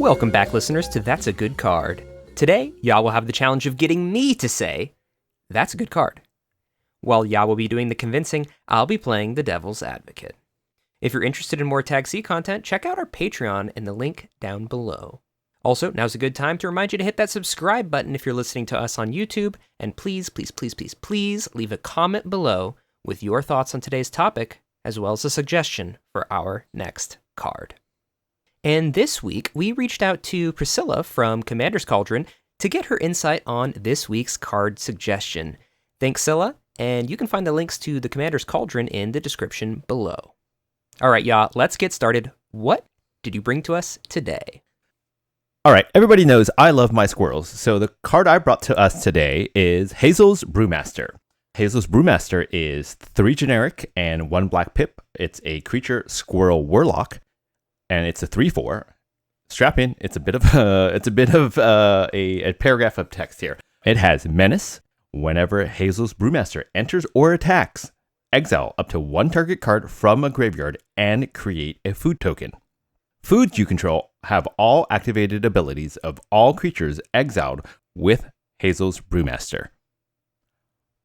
Welcome back, listeners, to That's a Good Card. Today, y'all will have the challenge of getting me to say, that's a good card. While y'all will be doing the convincing, I'll be playing the devil's advocate. If you're interested in more Tag C content, check out our Patreon in the link down below. Also, now's a good time to remind you to hit that subscribe button if you're listening to us on YouTube, and please leave a comment below with your thoughts on today's topic, as well as a suggestion for our next card. And this week, we reached out to Priscilla from Commander's Cauldron to get her insight on this week's card suggestion. Thanks, Scylla, and you can find the links to the Commander's Cauldron in the description below. All right, y'all, let's get started. What did you bring to us today? All right, everybody knows I love my squirrels, so the card I brought to us today is Hazel's Brewmaster. Hazel's Brewmaster is 3 generic and 1 black pip. It's a creature squirrel warlock, and it's a 3/4. Strap in. It's a bit of a paragraph of text here. It has menace. Whenever Hazel's Brewmaster enters or attacks, exile up to 1 target card from a graveyard and create a food token. Foods you control have all activated abilities of all creatures exiled with Hazel's Brewmaster.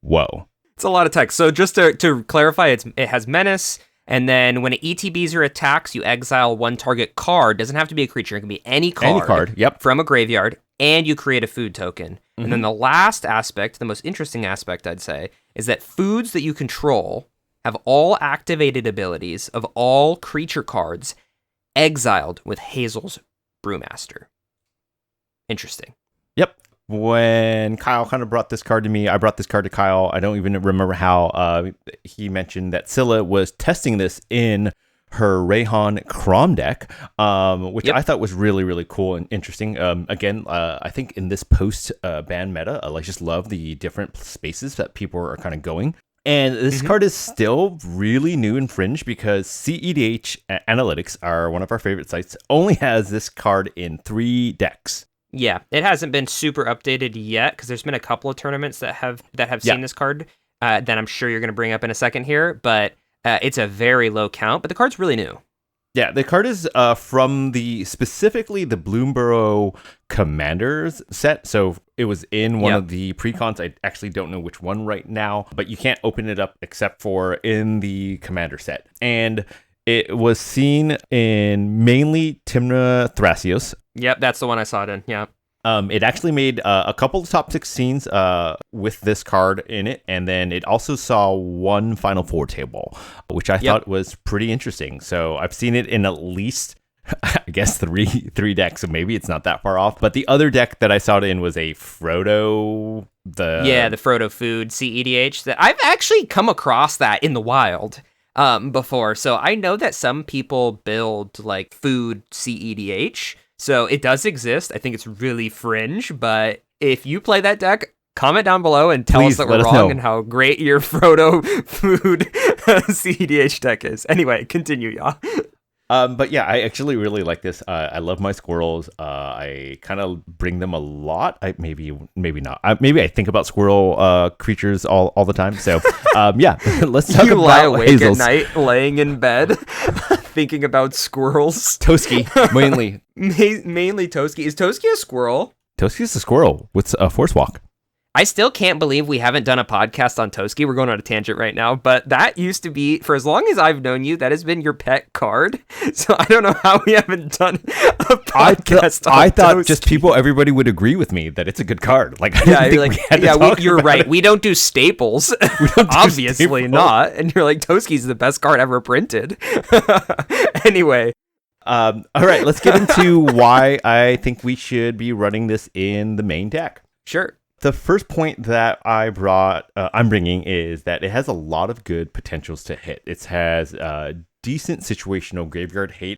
Whoa. It's a lot of text. So just to clarify, it has menace, and then when it ETBs or attacks, you exile 1 target card. Doesn't have to be a creature. It can be any card, yep, from a graveyard, and you create a food token. Mm-hmm. And then the last aspect, the most interesting aspect, I'd say, is that foods that you control have all activated abilities of all creature cards exiled with Hazel's Brewmaster. Interesting. Yep. When Kyle kind of brought this card to me, I brought this card to Kyle. I don't even remember how he mentioned that Scylla was testing this in her Rayhan Crom deck, which I thought was really, really cool and interesting. Again, I think in this post-ban meta, I just love the different spaces that people are kind of going. And this card is still really new in Fringe because CEDH Analytics are one of our favorite sites, only has this card in 3 decks. Yeah, it hasn't been super updated yet because there's been a couple of tournaments that have seen this card that I'm sure you're going to bring up in a second here, but it's a very low count, but the card's really new. Yeah, the card is from specifically the Bloomborough Commanders set. So it was in one of the pre-cons. I actually don't know which one right now, but you can't open it up except for in the Commander set. And it was seen in mainly Timna Thrasios. Yep, that's the one I saw it in, yeah. It actually made a couple of top 6 scenes with this card in it, and then it also saw 1 Final Four table, which I thought was pretty interesting. So I've seen it in at least, I guess, three decks, so maybe it's not that far off. But the other deck that I saw it in was a Frodo. The Frodo Food CEDH. That I've actually come across that in the wild before, so I know that some people build like food CEDH. So it does exist. I think it's really fringe, but if you play that deck, comment down below and tell us that we're wrong and how great your Frodo Food CEDH deck is. Anyway, continue, y'all. But yeah, I actually really like this. I love my squirrels. I kind of bring them a lot. Maybe not. Maybe I think about squirrel creatures all the time. So yeah, let's talk about lie awake Hazels. at night, laying in bed, thinking about squirrels. Toski, mainly. Mainly Toski. Is Toski a squirrel? Toski is a squirrel with a force walk. I still can't believe we haven't done a podcast on Toski. We're going on a tangent right now, but that used to be, for as long as I've known you, that has been your pet card. So I don't know how we haven't done a podcast on I thought Toski. just everybody would agree with me that it's a good card. Like, you're right. We don't do staples. Obviously not. And you're like, Toski's the best card ever printed. Anyway. All right, let's get into why I think we should be running this in the main deck. Sure. The first point that I'm bringing is that it has a lot of good potentials to hit. It has decent situational graveyard hate,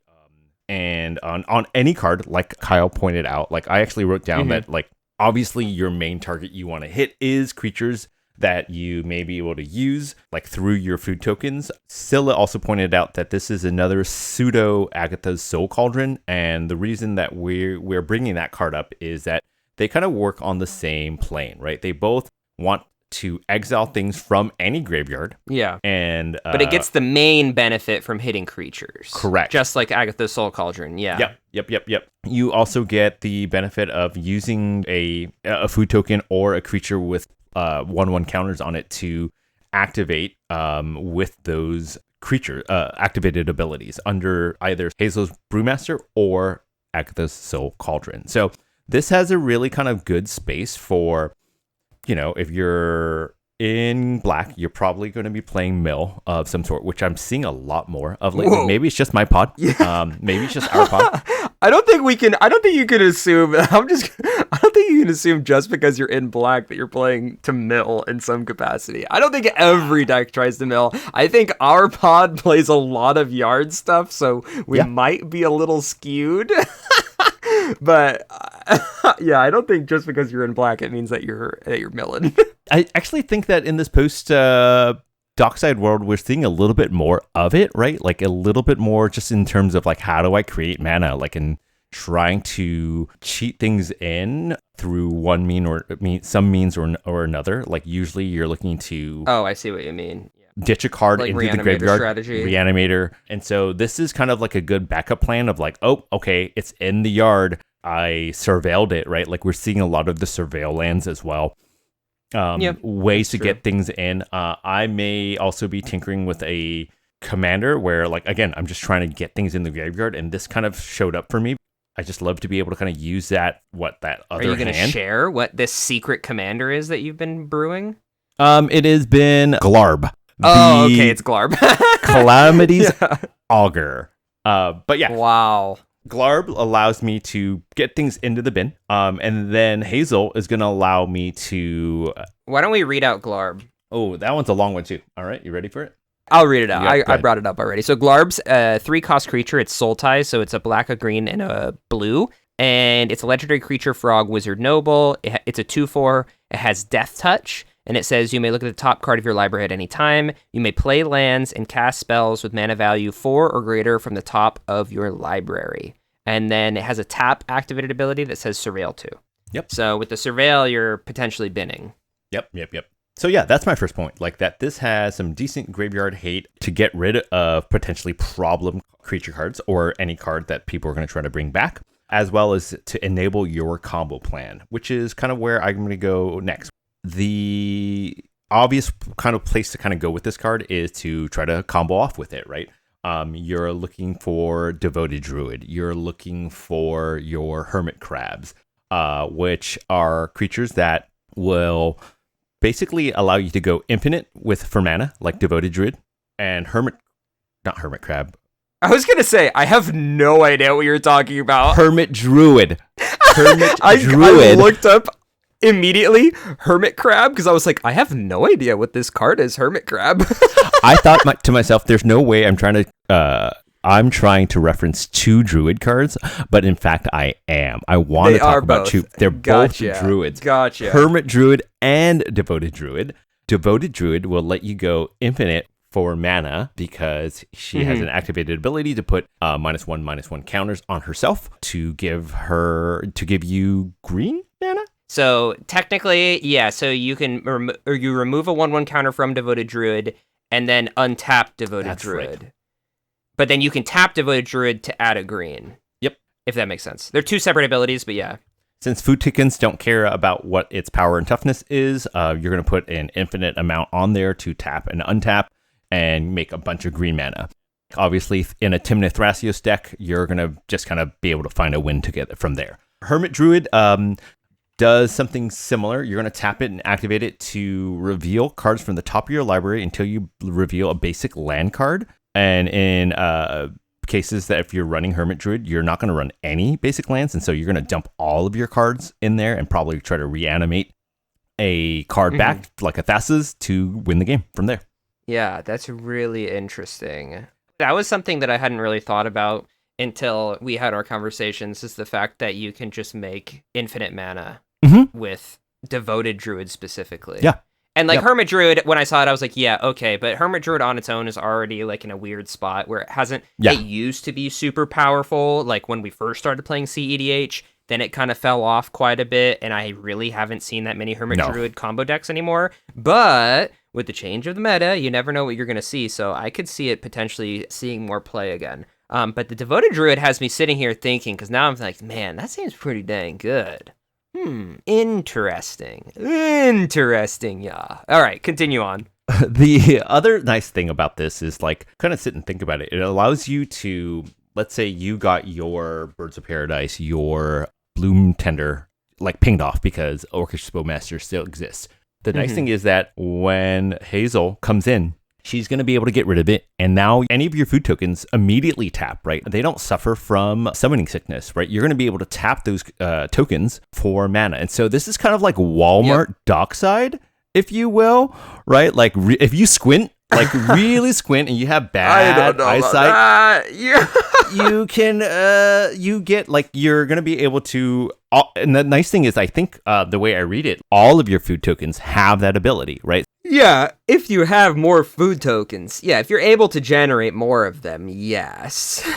and on any card, like Kyle pointed out, like I actually wrote down that like obviously your main target you want to hit is creatures that you may be able to use like through your food tokens. Scylla also pointed out that this is another pseudo Agatha's Soul Cauldron, and the reason that we're bringing that card up is that they kind of work on the same plane, right? They both want to exile things from any graveyard. Yeah. And but it gets the main benefit from hitting creatures. Correct. Just like Agatha's Soul Cauldron. Yeah. Yep. You also get the benefit of using a food token or a creature with 1/1 counters on it to activate with those creature activated abilities under either Hazel's Brewmaster or Agatha's Soul Cauldron. So this has a really kind of good space for, if you're in black, you're probably going to be playing mill of some sort, which I'm seeing a lot more of lately. Whoa. Maybe it's just my pod. Yeah. Maybe it's just our pod. I don't think you can assume. I don't think you can assume just because you're in black that you're playing to mill in some capacity. I don't think every deck tries to mill. I think our pod plays a lot of yard stuff, so we might be a little skewed. But yeah, I don't think just because you're in black it means that you're milling. I actually think that in this post Dockside world, we're seeing a little bit more of it, right? Like a little bit more just in terms of like, how do I create mana? Like in trying to cheat things in through one some means or another. Like usually you're looking to... Oh, I see what you mean. Ditch a card like into the graveyard, strategy. Reanimator. And so this is kind of like a good backup plan of like, oh, okay, it's in the yard. I surveilled it, right? Like we're seeing a lot of the surveil lands as well. Ways to get things in. I may also be tinkering with a commander where, like, again, I'm just trying to get things in the graveyard, and this kind of showed up for me. I just love to be able to kind of use that other hand. Are you going to share what this secret commander is that you've been brewing? It has been Glarb. Oh, okay, it's Glarb. Calamity's Augur. But yeah. Wow. Glarb allows me to get things into the bin, and then Hazel is going to allow me to... Why don't we read out Glarb? Oh, that one's a long one, too. All right, you ready for it? I'll read it out. I brought it up already. So Glarb's a 3-cost creature. It's soul ties, so it's a black, a green, and a blue. And it's a legendary creature, frog, wizard, noble. It's a 2/4. It has death touch. And it says you may look at the top card of your library at any time. You may play lands and cast spells with mana value 4 or greater from the top of your library. And then it has a tap activated ability that says Surveil 2. Yep. So with the Surveil, you're potentially binning. Yep. So yeah, that's my first point. Like that this has some decent graveyard hate to get rid of potentially problem creature cards or any card that people are going to try to bring back, as well as to enable your combo plan, which is kind of where I'm going to go next. The obvious kind of place to kind of go with this card is to try to combo off with it, right? You're looking for Devoted Druid. You're looking for your Hermit Crabs, which are creatures that will basically allow you to go infinite for mana, like Devoted Druid, and not Hermit Crab. I was going to say, I have no idea what you're talking about. Hermit Druid. Druid. I looked up immediately Hermit Crab because I was like, I have no idea what this card is, Hermit Crab. I thought to myself, there's no way I'm trying to reference 2 Druid cards, but in fact I am. I want to talk about 2. They're both Druids. Gotcha. Hermit Druid and Devoted Druid. Devoted Druid will let you go infinite for mana because she has an activated ability to put -1/-1 counters on herself to give you green mana. So technically, yeah. So you can you remove a 1/1 counter from Devoted Druid and then untap Devoted Druid. Right. But then you can tap Devoted Druid to add a green. Yep. If that makes sense. They're 2 separate abilities, but yeah. Since food tokens don't care about what its power and toughness is, you're going to put an infinite amount on there to tap and untap and make a bunch of green mana. Obviously, in a Timnath Thrasios deck, you're going to just kind of be able to find a win together from there. Hermit Druid does something similar. You're going to tap it and activate it to reveal cards from the top of your library until you reveal a basic land card. And in cases that if you're running Hermit Druid, you're not going to run any basic lands. And so you're going to dump all of your cards in there and probably try to reanimate a card back like a Thassa's to win the game from there. Yeah, that's really interesting. That was something that I hadn't really thought about until we had our conversations, is the fact that you can just make infinite mana with Devoted Druid specifically. Yeah. And like Hermit Druid, when I saw it, I was like, yeah, okay. But Hermit Druid on its own is already like in a weird spot where it hasn't, it used to be super powerful. Like when we first started playing CEDH, then it kind of fell off quite a bit, and I really haven't seen that many Hermit Druid combo decks anymore. But with the change of the meta, you never know what you're going to see, so I could see it potentially seeing more play again. But the Devoted Druid has me sitting here thinking, because now I'm like, man, that seems pretty dang good. Interesting, yeah. All right, continue on. The other nice thing about this is, like, kind of sit and think about it. It allows you to, let's say you got your Birds of Paradise, your Bloom Tender, like, pinged off because Orcish Bowmaster still exists. The nice thing is that when Hazel comes in, she's going to be able to get rid of it. And now any of your food tokens immediately tap, right? They don't suffer from summoning sickness, right? You're going to be able to tap those tokens for mana. And so this is kind of like Walmart Dockside, if you will, right? Like if you squint, like really squint, and you have bad eyesight, you can, you get, like, you're going to be able to, and the nice thing is, I think the way I read it, all of your food tokens have that ability, right? Yeah, if you have more food tokens. Yeah, if you're able to generate more of them, yes.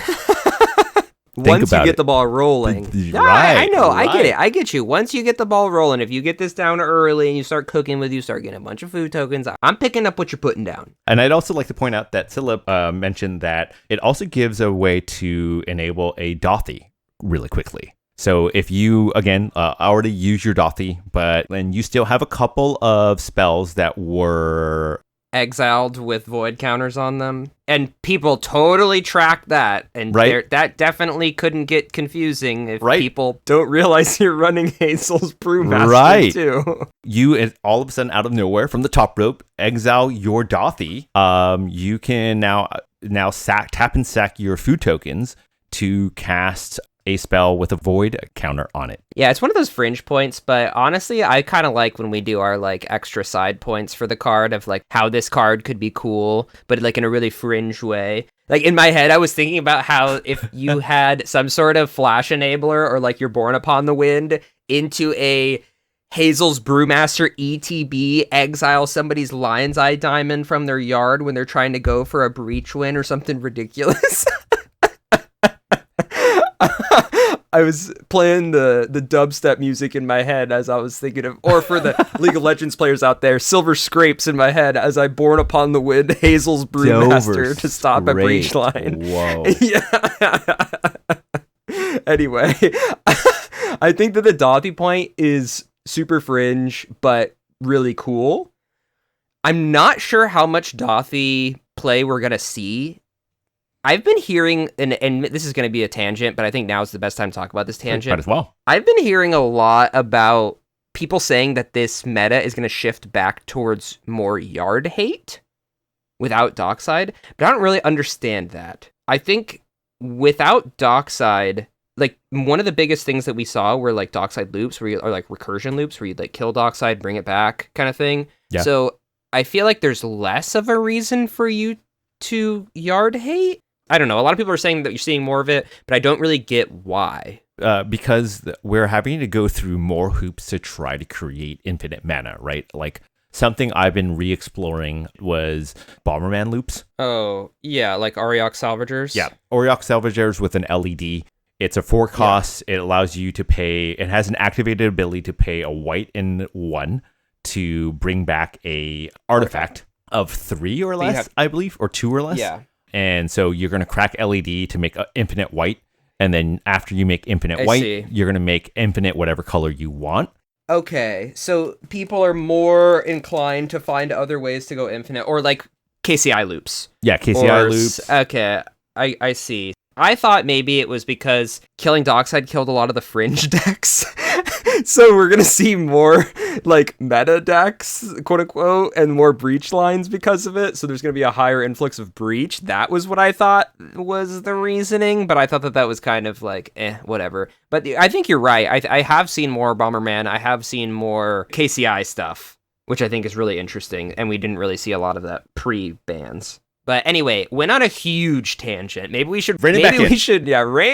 Once you get the ball rolling. Right. I know, right. I get it. I get you. Once you get the ball rolling, if you get this down early and you start cooking with, you start getting a bunch of food tokens, I'm picking up what you're putting down. And I'd also like to point out that Scylla mentioned that it also gives a way to enable a Dothy really quickly. So if you, again, already use your Dothy, but then you still have a couple of spells that were exiled with void counters on them, and people totally track that, and that definitely couldn't get confusing if people don't realize you're running Hazels Brewmaster too. You, all of a sudden, out of nowhere, from the top rope, exile your Dothy. You can now tap and sack your food tokens to cast a spell with a void counter on it. Yeah, it's one of those fringe points, but honestly, I kind of like when we do our, like, extra side points for the card of, like, how this card could be cool, but, like, in a really fringe way. Like, in my head, I was thinking about how if you had some sort of flash enabler, or, like, you're Born Upon the Wind into a Hazels Brewmaster ETB, exile somebody's Lion's Eye Diamond from their yard when they're trying to go for a breach win or something ridiculous. I was playing the dubstep music in my head as I was thinking of, or for the League of Legends players out there, Silver Scrapes in my head as I Born Upon the Wind Hazel's Brewmaster to stop a breach line. Whoa. Yeah. Anyway, I think that the Dothy point is super fringe, but really cool. I'm not sure how much Dothy play we're going to see. I've been hearing, and this is going to be a tangent, but I think now is the best time to talk about this tangent. Might as well. I've been hearing a lot about people saying that this meta is going to shift back towards more yard hate without Dockside, but I don't really understand that. I think without Dockside, like, one of the biggest things that we saw were, like, Dockside loops, or like recursion loops, where you'd, like, kill Dockside, bring it back, kind of thing. Yeah. So I feel like there's less of a reason for you to yard hate. I don't know. A lot of people are saying that you're seeing more of it, but I don't really get why. Because we're having to go through more hoops to try to create infinite mana, right? Like, something I've been re-exploring was Bomberman loops. Oh, yeah, like Auriok Salvagers? Yeah, Auriok Salvagers with an LED. It's a 4 cost. Yeah. It allows you to pay, it has an activated ability to pay a white and 1 to bring back a artifact of 3 or less, I believe, or 2 or less. Yeah. And so you're going to crack LED to make infinite white. And then after you make infinite white, you're going to make infinite whatever color you want. Okay. So people are more inclined to find other ways to go infinite, or like KCI loops. Yeah, KCI loops. Okay. I see. I thought maybe it was because killing Dockside killed a lot of the fringe decks. So we're going to see more, like, meta decks, quote unquote, and more breach lines because of it. So there's going to be a higher influx of breach. That was what I thought was the reasoning, but I thought that was kind of like, whatever. But I think you're right. I have seen more Bomberman. I have seen more KCI stuff, which I think is really interesting. And we didn't really see a lot of that pre-bans. But anyway, went on a huge tangent. Maybe we should rein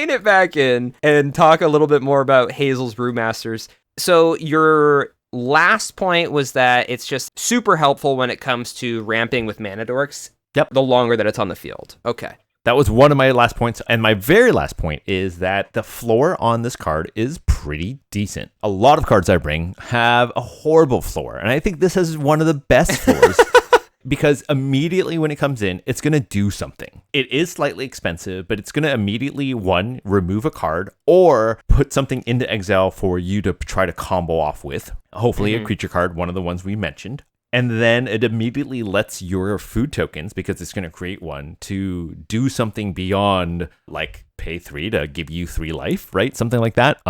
it back in and talk a little bit more about Hazels Brewmasters. So your last point was that it's just super helpful when it comes to ramping with mana dorks. Yep. The longer that it's on the field. Okay. That was one of my last points. And my very last point is that the floor on this card is pretty decent. A lot of cards I bring have a horrible floor, and I think this has one of the best floors. Because immediately when it comes in, it's going to do something. It is slightly expensive, but it's going to immediately, one, remove a card or put something into exile for you to try to combo off with. Hopefully a creature card, one of the ones we mentioned. And then it immediately lets your food tokens, because it's going to create one, to do something beyond like pay 3 to give you 3 life, right? Something like that.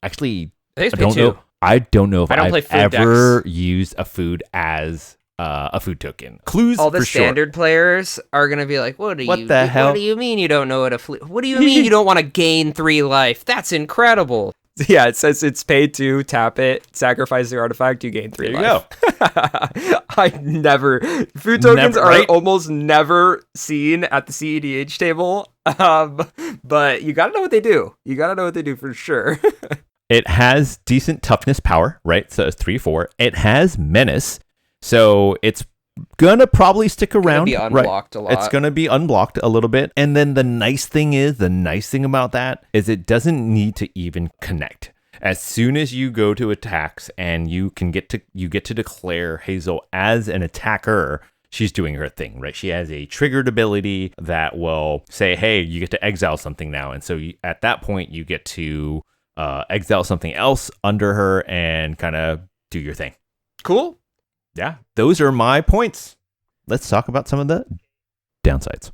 Actually, I don't know. I don't know if I've ever used a food as a food token. Clues. All the for standard players are gonna be like, "What the hell? What do you mean you don't know what what do you mean you don't want to gain 3 life? That's incredible." Yeah, it says it's paid to tap it, sacrifice the artifact, you gain 3 life. Food tokens are almost never seen at the CEDH table, but you gotta know what they do. You gotta know what they do for sure. It has decent toughness power, right? So it's 3/4. It has menace. So it's gonna probably stick around. It's gonna be unblocked a lot. It's gonna be unblocked a little bit. And then the nice thing about that is it doesn't need to even connect. As soon as you go to attacks and you get to declare Hazel as an attacker, she's doing her thing, right? She has a triggered ability that will say, "Hey, you get to exile something now," and so at that point you get to exile something else under her and kind of do your thing. Cool. Yeah, those are my points. Let's talk about some of the downsides.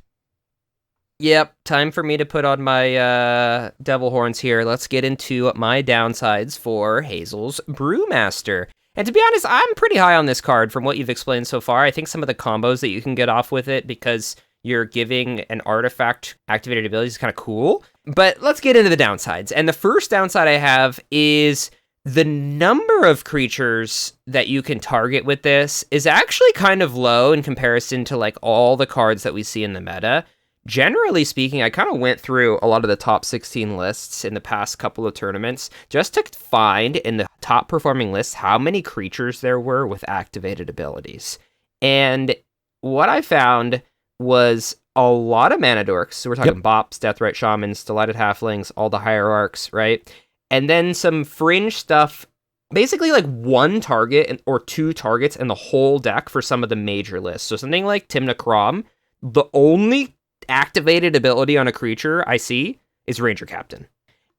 Yep, time for me to put on my devil horns here. Let's get into my downsides for Hazels Brewmaster. And to be honest, I'm pretty high on this card from what you've explained so far. I think some of the combos that you can get off with it, because you're giving an artifact activated ability, is kind of cool. But let's get into the downsides. And the first downside I have is the number of creatures that you can target with this is actually kind of low in comparison to like all the cards that we see in the meta. Generally speaking, I kind of went through a lot of the top 16 lists in the past couple of tournaments just to find in the top performing lists how many creatures there were with activated abilities. And what I found was a lot of mana dorks. So we're talking Bops, Deathrite Shamans, Delighted Halflings, all the Hierarchs, right? And then some fringe stuff, basically like 1 target or 2 targets in the whole deck for some of the major lists. So something like Timna Krom, the only activated ability on a creature I see is Ranger Captain.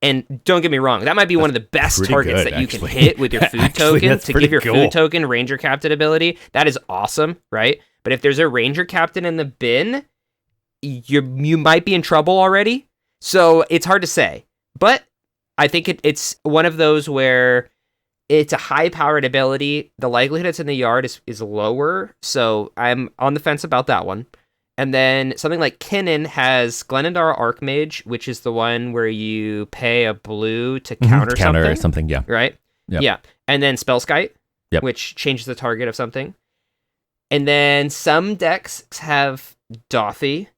And don't get me wrong, that might be one of the best targets that you can hit with your food token to give your food token Ranger Captain ability. That is awesome, right? But if there's a Ranger Captain in the bin, you might be in trouble already. So it's hard to say. But I think it's one of those where it's a high-powered ability. The likelihood it's in the yard is lower, so I'm on the fence about that one. And then something like Kinnan has Glenendar Archmage, which is the one where you pay a blue to counter something. Yeah. Right? Yep. Yeah. And then Spellskite, which changes the target of something. And then some decks have Dothy,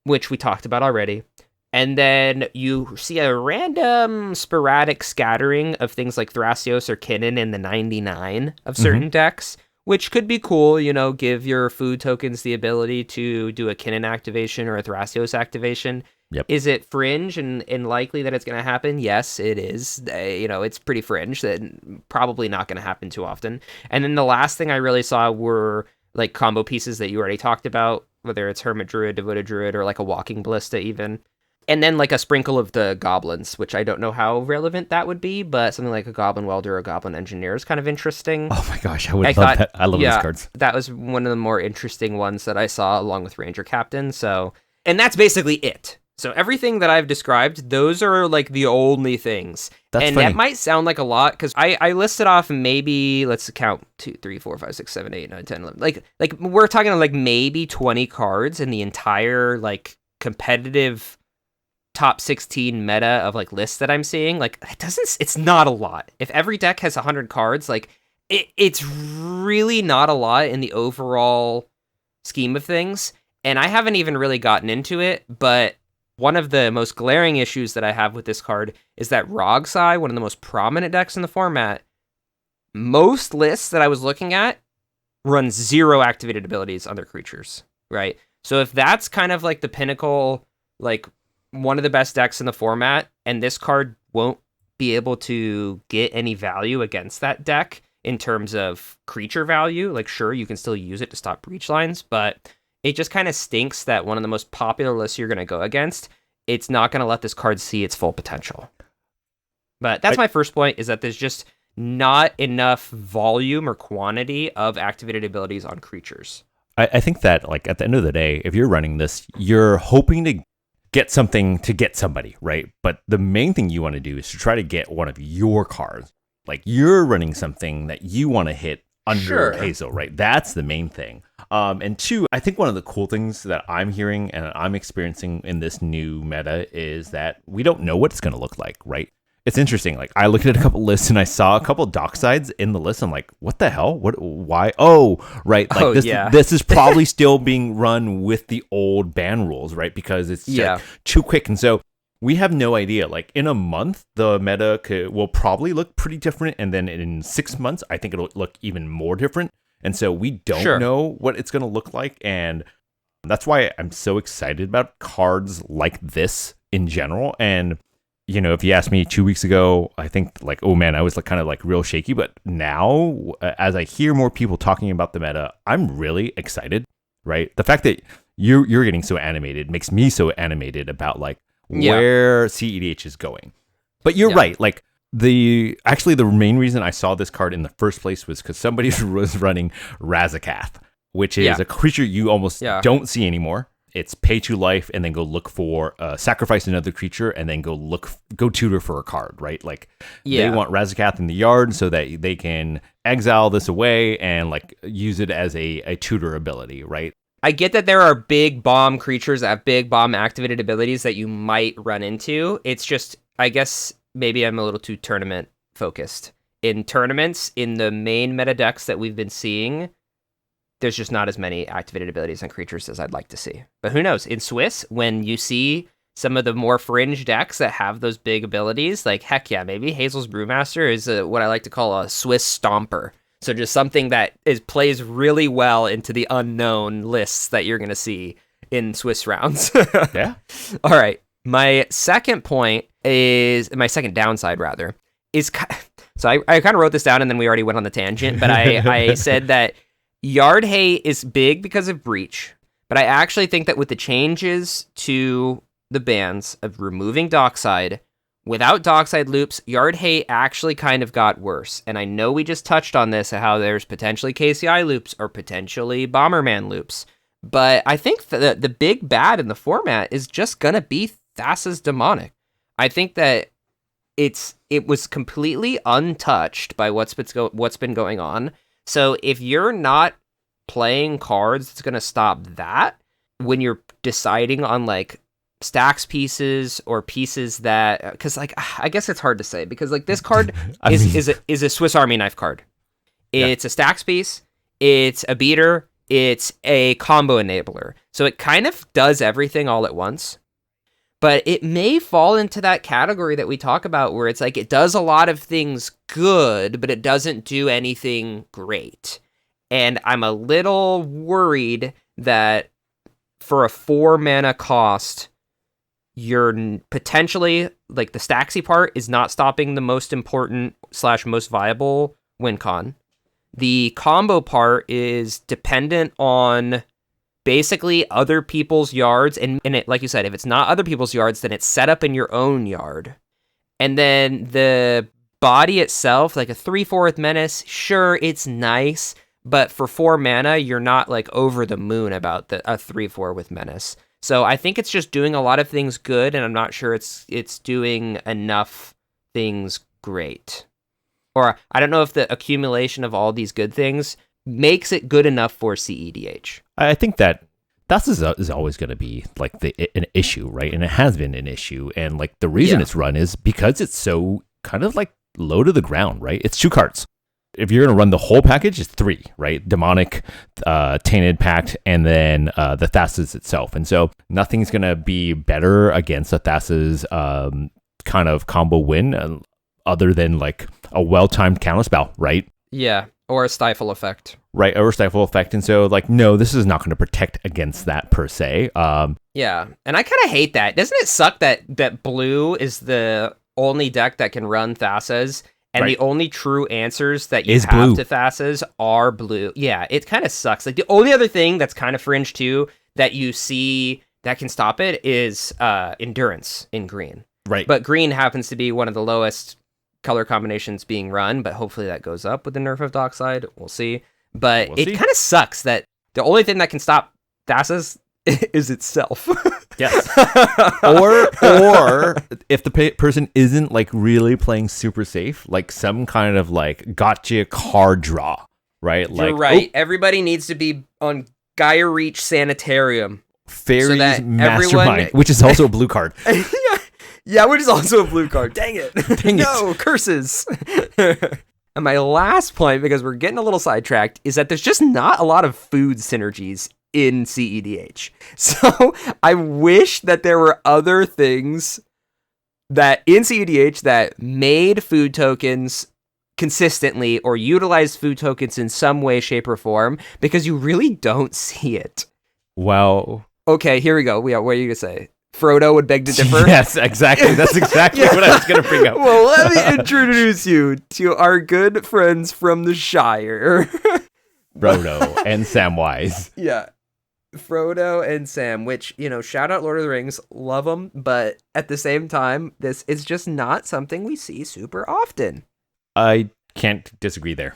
which we talked about already. And then you see a random sporadic scattering of things like Thrasios or Kinnan in the 99 of certain decks, which could be cool, give your food tokens the ability to do a Kinnan activation or a Thrasios activation. Yep. Is it fringe and likely that it's going to happen? Yes, it is. It's pretty fringe. That probably not going to happen too often. And then the last thing I really saw were like combo pieces that you already talked about, whether it's Hermit Druid, Devoted Druid, or like a Walking Ballista even. And then like a sprinkle of the goblins, which I don't know how relevant that would be, but something like a Goblin Welder or a Goblin Engineer is kind of interesting. Oh my gosh, I would love that. I love those cards. That was one of the more interesting ones that I saw along with Ranger Captain. So, and that's basically it. So everything that I've described, those are like the only things. That's funny. That might sound like a lot because I listed off maybe, let's count 2, 3, 4, 5, 6, 7, 8, 9, 10, 11. Like we're talking like maybe 20 cards in the entire like competitive top 16 meta of like lists that I'm seeing. Like it's not a lot. If every deck has 100 cards, like it's really not a lot in the overall scheme of things. And I haven't even really gotten into it, but one of the most glaring issues that I have with this card is that Rogsai, one of the most prominent decks in the format, most lists that I was looking at run 0 activated abilities on their creatures, right? So if that's kind of like the pinnacle, like one of the best decks in the format, and this card won't be able to get any value against that deck in terms of creature value. Like, sure, you can still use it to stop breach lines, but it just kind of stinks that one of the most popular lists you're going to go against, it's not going to let this card see its full potential. But that's my first point, is that there's just not enough volume or quantity of activated abilities on creatures. I think that, like, at the end of the day, if you're running this, you're hoping to get something to get somebody, right? But the main thing you want to do is to try to get one of your cards. Like, you're running something that you want to hit under Hazel, right? That's the main thing. And two, I think one of the cool things that I'm hearing and I'm experiencing in this new meta is that we don't know what it's going to look like, right? It's interesting. Like, I looked at a couple lists and I saw a couple docksides in the list. I'm like, what the hell? What? Why? Oh, right. Like, this is probably still being run with the old ban rules, right? Because it's like too quick. And so we have no idea. Like, in a month, the meta will probably look pretty different. And then in 6 months, I think it'll look even more different. And so we don't know what it's going to look like. And that's why I'm so excited about cards like this in general. And you know, if you asked me 2 weeks ago, I think like, oh man, I was like kind of like real shaky. But now, as I hear more people talking about the meta, I'm really excited, right? The fact that you're getting so animated makes me so animated about like where CEDH is going. But you're right. Like, the main reason I saw this card in the first place was because somebody was running Razakath, which is a creature you almost don't see anymore. It's pay 2 life and then go look for sacrifice another creature and then go tutor for a card, right? Like, they want Razakath in the yard so that they can exile this away and like use it as a tutor ability, right? I get that there are big bomb creatures that have big bomb activated abilities that you might run into. It's just, I guess maybe I'm a little too tournament focused. In tournaments, in the main meta decks that we've been seeing, there's just not as many activated abilities on creatures as I'd like to see. But who knows? In Swiss, when you see some of the more fringe decks that have those big abilities, like, heck yeah, maybe Hazels Brewmaster is what I like to call a Swiss stomper. So just something that plays really well into the unknown lists that you're going to see in Swiss rounds. Yeah. All right. My second downside, rather, is... So I kind of wrote this down and then we already went on the tangent, but I said that Yard hate is big because of Breach, but I actually think that with the changes to the bans of removing Dockside, without Dockside loops, Yard hate actually kind of got worse. And I know we just touched on this, how there's potentially KCI loops or potentially Bomberman loops, but I think that the big bad in the format is just going to be Thassa's Demonic. I think that it was completely untouched by what's been going on. So if you're not playing cards that's going to stop that, when you're deciding on like stacks pieces or pieces that, because like, I guess it's hard to say because like this card is a Swiss Army knife card. It's a stacks piece. It's a beater. It's a combo enabler. So it kind of does everything all at once. But it may fall into that category that we talk about where it's like it does a lot of things good, but it doesn't do anything great. And I'm a little worried that for a 4 mana cost, you're potentially, like, the stacksy part is not stopping the most important / most viable win con. The combo part is dependent on basically other people's yards, and it, like you said, if it's not other people's yards, then it's set up in your own yard. And then the body itself, like a 3/4 menace, sure, it's nice, but for 4 mana, you're not like over the moon about a 3/4 with menace. So I think it's just doing a lot of things good, and I'm not sure it's doing enough things great. Or I don't know if the accumulation of all these good things makes it good enough for CEDH. I think that is always going to be like an issue, right? And it has been an issue. And like the reason it's run is because it's so kind of like low to the ground, right? It's 2 cards. If you're going to run the whole package, it's 3, right? Demonic, Tainted Pact, and then the Thassa's itself. And so nothing's going to be better against the Thassa's kind of combo win other than like a well-timed counterspell, right? Yeah. Or a stifle effect. Right, or a stifle effect. And so, like, no, this is not going to protect against that per se. Yeah, and I kind of hate that. Doesn't it suck that blue is the only deck that can run Thassa's, and the only true answers that you is have blue. to Thassa's are blue. Yeah, it kind of sucks. Like the only other thing that's kind of Fringe too that you see that can stop it is endurance in green. Right. But green happens to be one of the lowest color combinations being run, but hopefully that goes up with the nerf of Dockside. We'll see. But it kind of sucks that the only thing that can stop Thassa's is itself. Yes. or if the person isn't like really playing super safe, like some kind of like gotcha card draw, right? You're like, right. Everybody needs to be on Gaia Reach Sanitarium. Fairies that Mastermind, which is also a blue card. Yeah, which is also a blue card. Dang it. No, curses. And my last point, because we're getting a little sidetracked, is that there's just not a lot of food synergies in CEDH. So I wish that there were other things that in CEDH that made food tokens consistently or utilized food tokens in some way, shape, or form, because you really don't see it. Wow. Okay, here we go. What are you going to say? Frodo would beg to differ? Yes, exactly. That's exactly what I was going to bring up. Well, let me introduce you to our good friends from the Shire. Frodo and Samwise. Yeah. Frodo and Sam, which, shout out Lord of the Rings, love them, but at the same time, this is just not something we see super often. I can't disagree there.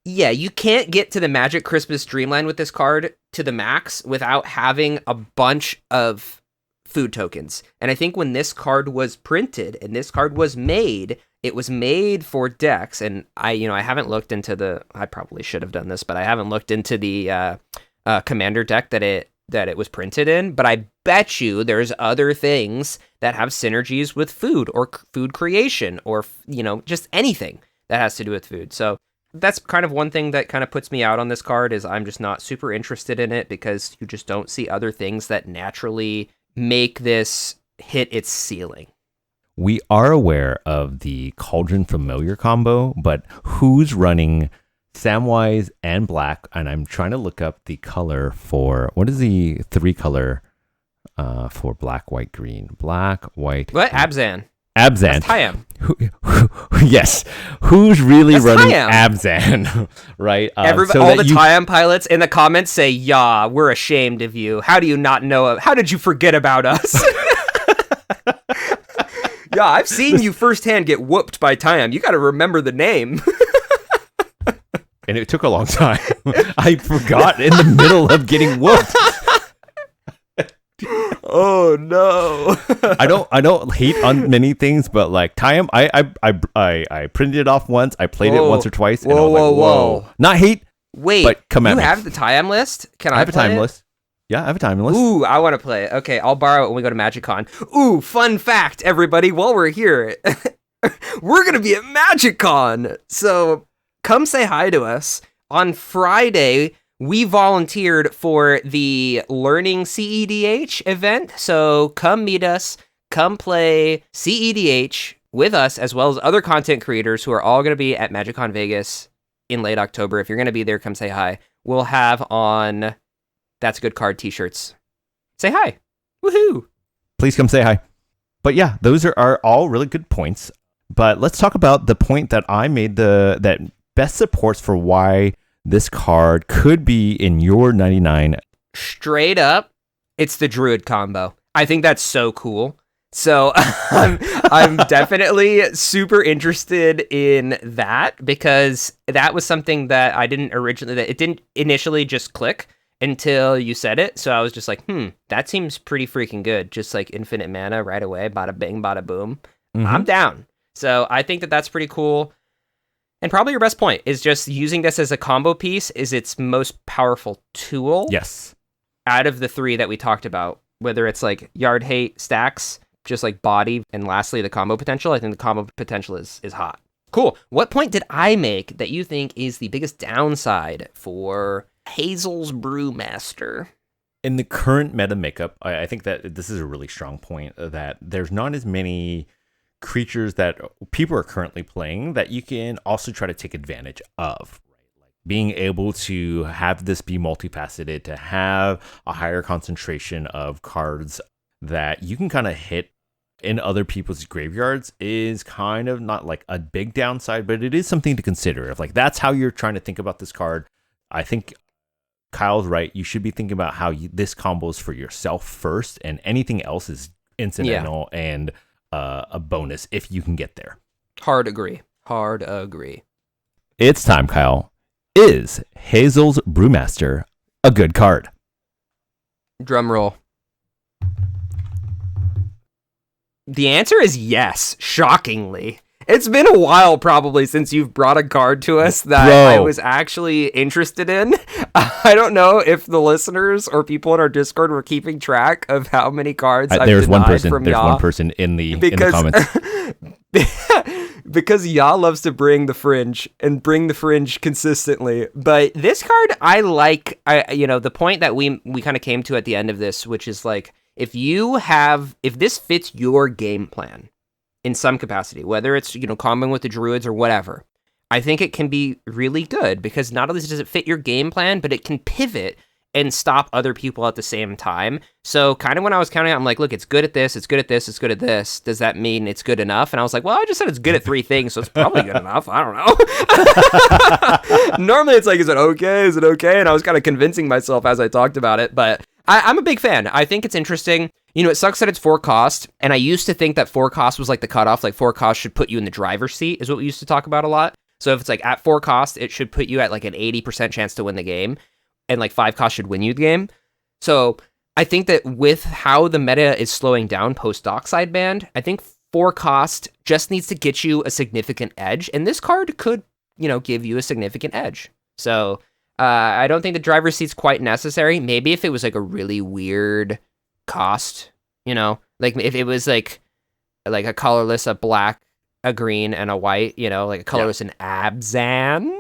Yeah, you can't get to the Magic Christmas Dreamland with this card to the max without having a bunch of food tokens. And I think when this card was printed and this card was made, it was made for decks. And I haven't looked into I probably should have done this, but I haven't looked into the commander deck that it was printed in. But I bet you there's other things that have synergies with food or food creation or, just anything that has to do with food. So that's kind of one thing that kind of puts me out on this card is I'm just not super interested in it because you just don't see other things that naturally make this hit its ceiling. We are aware of the Cauldron Familiar combo, but who's running Samwise and Black? And I'm trying to look up the color for, what is the 3 color for black, white, green? Black, white, what? green. Abzan. That's Tyam. Yes. Who's really That's running Tyam. Abzan, right? Everybody, all the Tyam pilots in the comments say, "Yeah, we're ashamed of you. How do you not know? How did you forget about us?" Yeah, I've seen you firsthand get whooped by Tyam. You got to remember the name. And it took a long time. I forgot in the middle of getting whooped. Oh no. I don't hate on many things, but like Tyam, I printed it off once. I played it once or twice. And I was like, whoa. Not hate. Wait, but come at me. You have the Tyam list? Can I have a play time it? list. Yeah, I have a time list. Ooh, I want to play it. Okay, I'll borrow it when we go to MagicCon. Ooh, fun fact, everybody, while we're here, we're going to be at MagicCon. So come say hi to us. On Friday, we volunteered for the Learning CEDH event. So come meet us, come play CEDH with us, as well as other content creators who are all going to be at MagicCon Vegas in late October. If you're going to be there, come say hi. We'll have on That's a Good Card t-shirts. Say hi. Woohoo. Please come say hi. But yeah, those are all really good points. But let's talk about the point that I made that best supports for why this card could be in your 99. Straight up, it's the Druid combo. I think that's so cool. So I'm definitely super interested in that because that was something that it didn't initially just click until you said it. So I was just like, that seems pretty freaking good. Just like infinite mana right away, bada bing, bada boom. Mm-hmm. I'm down. So I think that that's pretty cool. And probably your best point is just using this as a combo piece is its most powerful tool. Yes. Out of the 3 that we talked about, whether it's like yard hate, stacks, just like body, and lastly, the combo potential. I think the combo potential is hot. Cool. What point did I make that you think is the biggest downside for Hazels Brewmaster? In the current meta makeup, I think that this is a really strong point that there's not as many creatures that people are currently playing that you can also try to take advantage of. Like being able to have this be multifaceted, to have a higher concentration of cards that you can kind of hit in other people's graveyards is kind of not like a big downside, but it is something to consider. If like that's how you're trying to think about this card, I think Kyle's right. You should be thinking about how this combos for yourself first, and anything else is incidental and a bonus if you can get there. Hard agree. It's time, Kyle. Is Hazels Brewmaster a good card? Drum roll. The answer is yes, shockingly. It's been a while probably since you've brought a card to us that I was actually interested in. I don't know if the listeners or people in our Discord were keeping track of how many cards I've there's denied one person. from There's Ya. one person in the comments. Because Ya loves to bring the Fringe and bring the Fringe consistently. But this card I like, the point that we kind of came to at the end of this, which is like, if this fits your game plan in some capacity, whether it's, comboing with the druids or whatever, I think it can be really good because not only does it fit your game plan, but it can pivot and stop other people at the same time. So kind of when I was counting out, I'm like, look, it's good at this, it's good at this, it's good at this. Does that mean it's good enough? And I was like, well, I just said it's good at 3 things, so it's probably good enough. I don't know. Normally it's like, is it okay? Is it okay? And I was kind of convincing myself as I talked about it, but I'm a big fan. I think it's interesting. It sucks that it's 4 cost, and I used to think that 4 cost was like the cutoff, like 4 cost should put you in the driver's seat, is what we used to talk about a lot. So if it's like at 4 cost, it should put you at like an 80% chance to win the game, and like 5 cost should win you the game. So I think that with how the meta is slowing down post Dockside banned, I think 4 cost just needs to get you a significant edge, and this card could, give you a significant edge. So I don't think the driver's seat's quite necessary. Maybe if it was like a really weird cost, like if it was like a colorless, a black, a green, and a white, like a colorless and Abzan,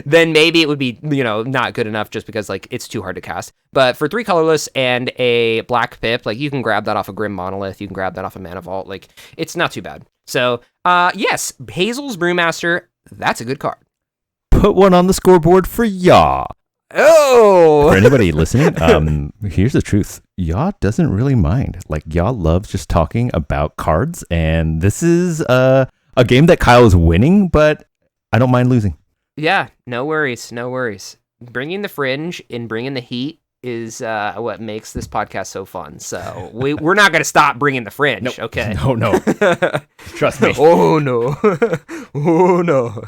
then maybe it would be, not good enough just because like it's too hard to cast. But for 3 colorless and a black pip, like you can grab that off a Grim Monolith, you can grab that off a Mana Vault, like it's not too bad. So yes, Hazels Brewmaster, that's a good card. Put one on the scoreboard for Ya. Oh! For anybody listening, here's the truth. Ya doesn't really mind. Like, Ya loves just talking about cards, and this is a game that Kyle is winning, but I don't mind losing. Yeah, no worries. Bringing the Fringe and bringing the heat is what makes this podcast so fun. So we're not going to stop bringing the Fringe, nope. Okay? No. Trust me. Oh, no. Oh, no.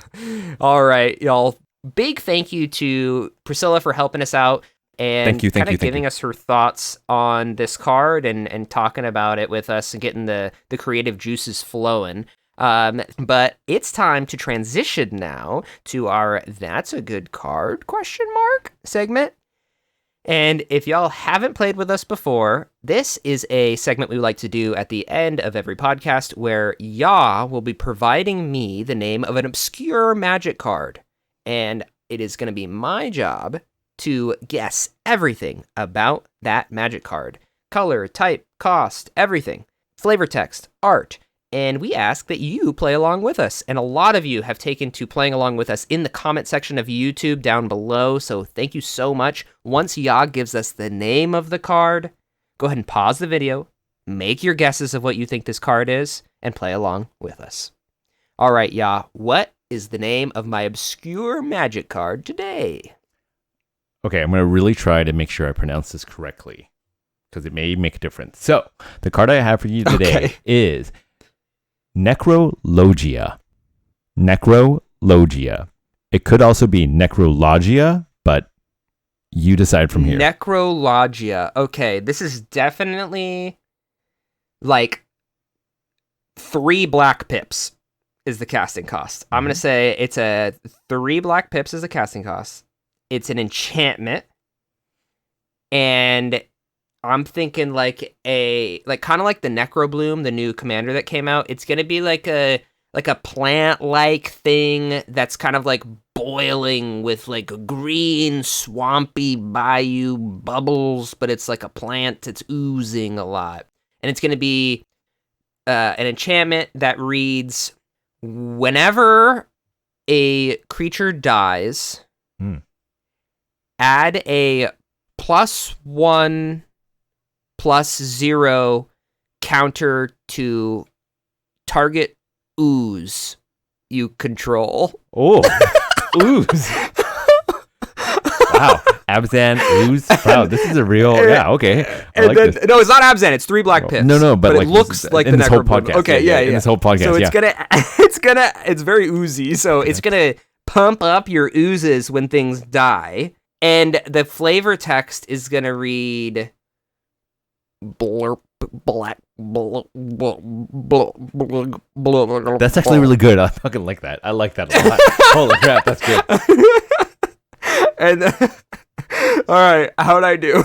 All right, y'all. Big thank you to Priscilla for helping us out and kind of giving us her thoughts on this card and talking about it with us and getting the creative juices flowing. But it's time to transition now to our That's a Good Card ? segment. And if y'all haven't played with us before, this is a segment we like to do at the end of every podcast where Ya will be providing me the name of an obscure Magic card. And it is going to be my job to guess everything about that Magic card. Color, type, cost, everything. Flavor text, art. And we ask that you play along with us. And a lot of you have taken to playing along with us in the comment section of YouTube down below. So thank you so much. Once Ya gives us the name of the card, go ahead and pause the video, make your guesses of what you think this card is, and play along with us. All right, Ya, what is the name of my obscure Magic card today? Okay, I'm going to really try to make sure I pronounce this correctly, because it may make a difference. So, the card I have for you today is Necrologia. Necrologia. It could also be Necrologia, but you decide from here. Necrologia. Okay, this is definitely like 3 black pips is the casting cost. I'm going to say it's a 3 black pips is the casting cost. It's an enchantment. And I'm thinking like kind of like the Necrobloom, the new commander that came out. It's going to be like a plant-like thing that's kind of like boiling with like a green swampy bayou bubbles, but it's like a plant. It's oozing a lot. And it's going to be an enchantment that reads, whenever a creature dies, add a +1/+0 counter to target ooze you control. Oh, ooze. Wow. Abzan, ooze. Wow, this is a real. Yeah, okay. No, it's not Abzan. It's 3 black pips. No, but it looks like the Necrobloomer. Okay, yeah. In this whole podcast, so it's very oozy. So it's gonna pump up your oozes when things die, and the flavor text is gonna read blurp black. That's actually really good. I fucking like that. I like that a lot. Holy crap, that's good. And all right, how'd I do?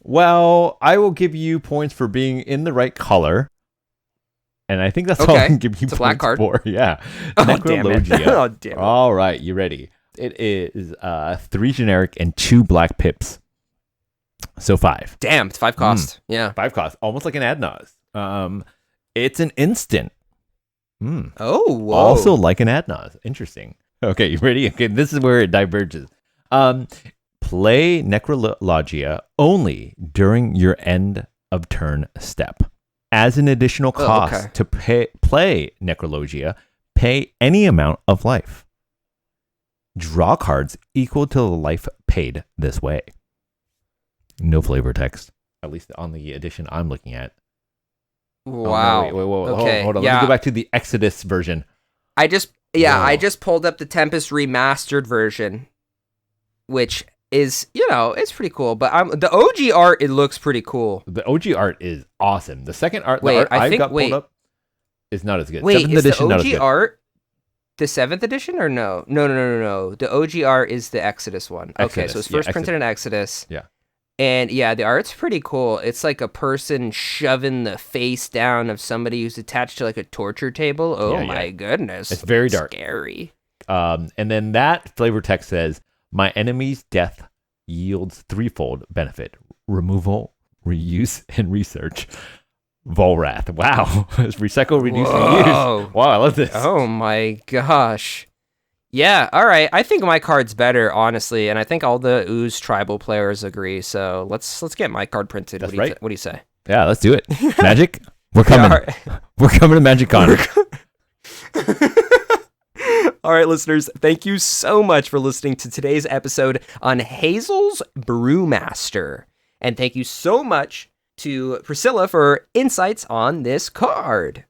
Well, I will give you points for being in the right color. And I think that's all I can give you it's points a black card. for. Yeah. Necrologia. Oh, damn it. All right, you ready? It is 3 generic and 2 black pips. So 5. Damn, it's 5 cost. Yeah. 5 cost. Almost like an Adnaz. It's an instant. Oh, whoa. Also like an Adnaz. Interesting. Okay, you ready? Okay, this is where it diverges. Play Necrologia only during your end of turn step. As an additional cost to play Necrologia, pay any amount of life. Draw cards equal to the life paid this way. No flavor text, at least on the edition I'm looking at. Wow. Oh, no, wait, okay. Hold on. Yeah. Let me go back to the Exodus version. I just pulled up the Tempest remastered version, which is, it's pretty cool. But the OG art, it looks pretty cool. The OG art is awesome. The second art, pulled up is not as good. Wait, 7th is edition, the not as OG good. art the 7th edition or no? No. The OG art is the Exodus one. Okay, so it's first printed in Exodus. Yeah. And yeah, the art's pretty cool. It's like a person shoving the face down of somebody who's attached to like a torture table. Oh my goodness. It's very dark. Scary. And then that flavor text says, my enemy's death yields threefold benefit. Removal, reuse, and research. Volrath. Wow. Recycle, reduce, and use. Wow, I love this. Oh my gosh. Yeah, all right. I think my card's better, honestly, and I think all the Ooze tribal players agree. So let's get my card printed. That's what do you say? Yeah, let's do it. Magic, we're coming. Yeah, right. We're coming to MagicCon. All right, listeners, thank you so much for listening to today's episode on Hazels Brewmaster, and thank you so much to Priscilla for insights on this card.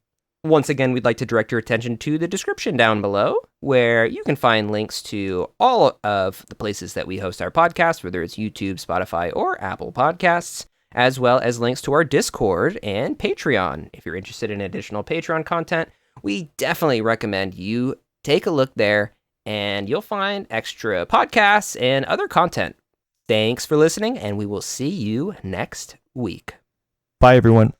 Once again, we'd like to direct your attention to the description down below, where you can find links to all of the places that we host our podcast, whether it's YouTube, Spotify, or Apple Podcasts, as well as links to our Discord and Patreon. If you're interested in additional Patreon content, we definitely recommend you take a look there, and you'll find extra podcasts and other content. Thanks for listening, and we will see you next week. Bye, everyone.